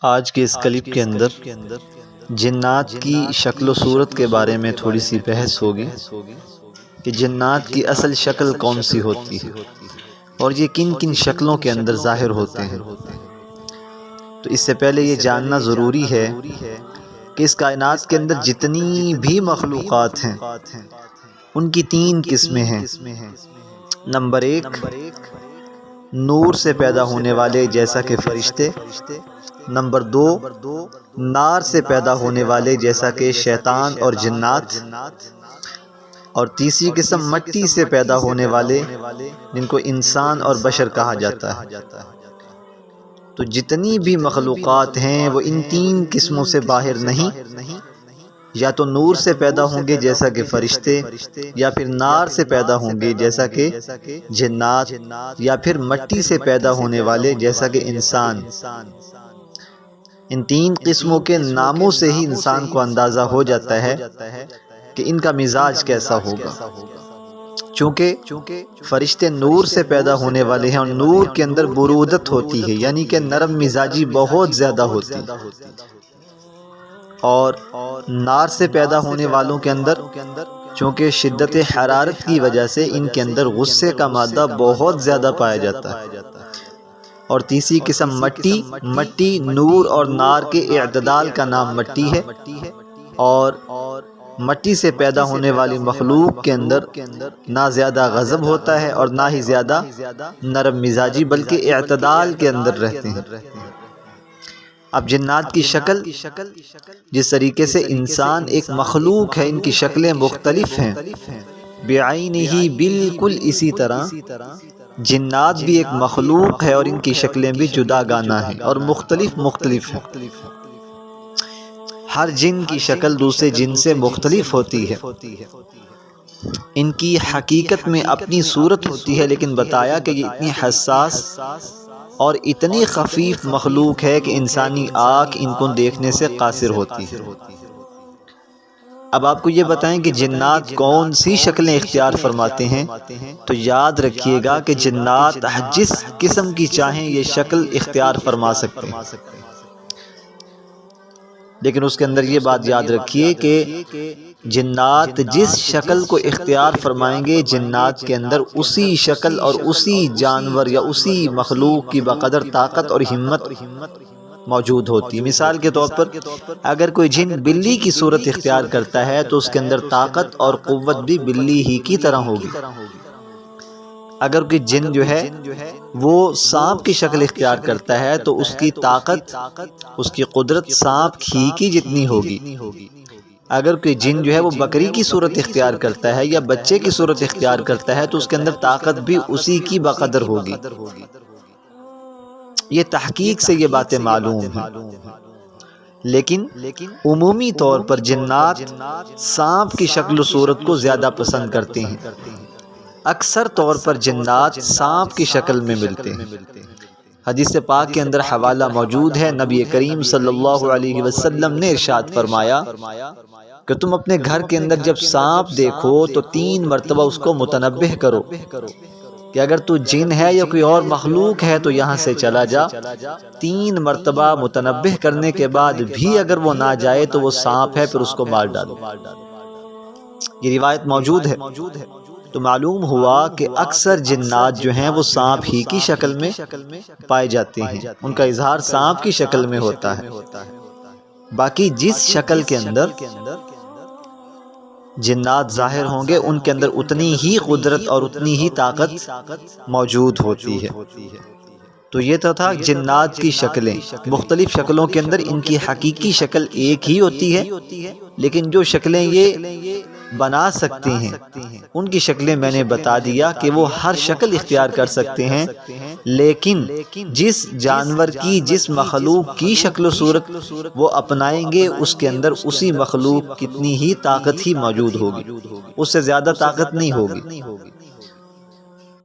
آج کے اس کلپ کے اندر جنات کی شکل و صورت کے بارے میں تھوڑی سی بحث ہوگی کہ جنات کی اصل شکل کون سی ہوتی ہے اور یہ کن کن شکلوں کے اندر ظاہر ہوتے ہیں۔ تو اس سے پہلے یہ جاننا ضروری ہے کہ اس کائنات کے اندر جتنی بھی مخلوقات ہیں ان کی تین قسمیں ہیں۔ نمبر ایک، نور سے پیدا ہونے والے جیسا کہ فرشتے۔ نمبر دو، نار سے پیدا ہونے والے جیسا کہ شیطان اور جنات۔ اور تیسری قسم مٹی سے پیدا ہونے والے جن کو انسان اور بشر کہا جاتا ہے۔ تو جتنی بھی مخلوقات ہیں وہ ان تین قسموں سے باہر نہیں، یا تو نور سے پیدا ہوں گے جیسا کہ فرشتے، یا پھر نار سے پیدا ہوں گے جیسا کہ جنات، یا پھر مٹی سے پیدا ہونے والے جیسا کہ انسان۔ ان تین قسموں کے ناموں سے ہی انسان کو اندازہ ہو جاتا ہے کہ ان کا مزاج کیسا ہوگا۔ چونکہ فرشتے نور سے پیدا ہونے والے ہیں اور نور کے اندر برودت ہوتی ہے، یعنی کہ نرم مزاجی بہت زیادہ ہوتی ہے، اور نار سے پیدا ہونے والوں کے اندر چونکہ شدت حرارت کی وجہ سے ان کے اندر غصے کا مادہ بہت زیادہ پایا جاتا ہے۔ اور تیسری قسم مٹی نور اور نار کے اعتدال کا نام مٹی ہے، اور مٹی سے پیدا ہونے والی مخلوق کے اندر نہ زیادہ غضب ہوتا ہے اور نہ ہی زیادہ نرم مزاجی، بلکہ اعتدال کے اندر رہتے ہیں۔ اب جنات کی شکل، جس طریقے سے انسان ایک مخلوق ہے، ان کی شکلیں مختلف ہیں بعینہ، بالکل اسی طرح جنات بھی ایک مخلوق ہے اور ان کی شکلیں بھی جدا گانا ہیں اور مختلف ہیں۔ ہر جن کی شکل دوسرے جن سے مختلف ہوتی ہے، ان کی حقیقت میں اپنی صورت ہوتی ہے، لیکن بتایا کہ یہ اتنی حساس اور اتنی خفیف مخلوق ہے کہ انسانی آنکھ ان کو دیکھنے سے قاصر ہوتی ہے۔ اب آپ کو یہ بتائیں کہ جنات کون سی شکلیں اختیار فرماتے ہیں، تو یاد رکھیے گا کہ جنات جس قسم کی چاہیں یہ شکل اختیار فرما سکتے ہیں، لیکن اس کے اندر یہ بات یاد رکھیے کہ جنات جس شکل کو اختیار فرمائیں گے، جنات کے اندر اسی شکل اور اسی جانور یا اسی مخلوق کی بقدر طاقت اور ہمت موجود ہوتی ہے۔ مثال کے طور پر اگر کوئی جن بلی کی صورت اختیار کرتا ہے تو اس کے اندر طاقت اور قوت بھی بلی ہی کی طرح ہوگی۔ اگر کوئی جن جو ہے وہ سانپ کی شکل اختیار کرتا ہے تو اس کی طاقت، اس کی قدرت سانپ ہی کی جتنی ہوگی۔ اگر کوئی جن جو ہے وہ بکری کی صورت اختیار کرتا ہے یا بچے کی صورت اختیار کرتا ہے تو اس کے اندر طاقت بھی اسی کی بقدر ہوگی۔ یہ تحقیق سے یہ باتیں معلوم ہیں، لیکن عمومی طور پر جنات سانپ کی شکل و صورت کو زیادہ پسند کرتے ہیں۔ اکثر طور پر جنات سانپ کی شکل میں ملتے ہیں۔ حدیث پاک کے اندر حوالہ موجود ہے، نبی کریم صلی اللہ علیہ وسلم نے ارشاد فرمایا کہ تم اپنے گھر کے اندر جب سانپ دیکھو تو 3 مرتبہ اس کو متنبہ کرو کہ اگر تو جن ہے یا کوئی اور مخلوق ہے تو یہاں سے چلا جا۔ 3 مرتبہ متنبہ کرنے کے بعد بھی اگر وہ نہ جائے تو وہ سانپ ہے، پھر اس کو مار ڈالو۔ یہ روایت موجود ہے۔ تو معلوم ہوا کہ اکثر جنات جو ہیں وہ سانپ ہی کی شکل میں پائے جاتے ہیں، ان کا اظہار سانپ کی شکل میں ہوتا ہے۔ باقی جس شکل کے اندر جنات ظاہر ہوں گے ان کے اندر اتنی ہی قدرت اور اتنی ہی طاقت موجود ہوتی ہے۔ تو یہ تو تھا جنات کی شکلیں۔ مختلف شکلوں کے اندر ان کی حقیقی شکل ایک ہی ہوتی ہے، لیکن جو شکلیں یہ بنا سکتے ہیں ان کی شکلیں میں نے بتا دیا کہ وہ ہر شکل اختیار کر سکتے ہیں، لیکن جس جانور کی، جس مخلوق کی شکل و صورت وہ اپنائیں گے اس کے اندر اسی مخلوق کتنی ہی طاقت ہی موجود ہوگی، اس سے زیادہ طاقت نہیں ہوگی۔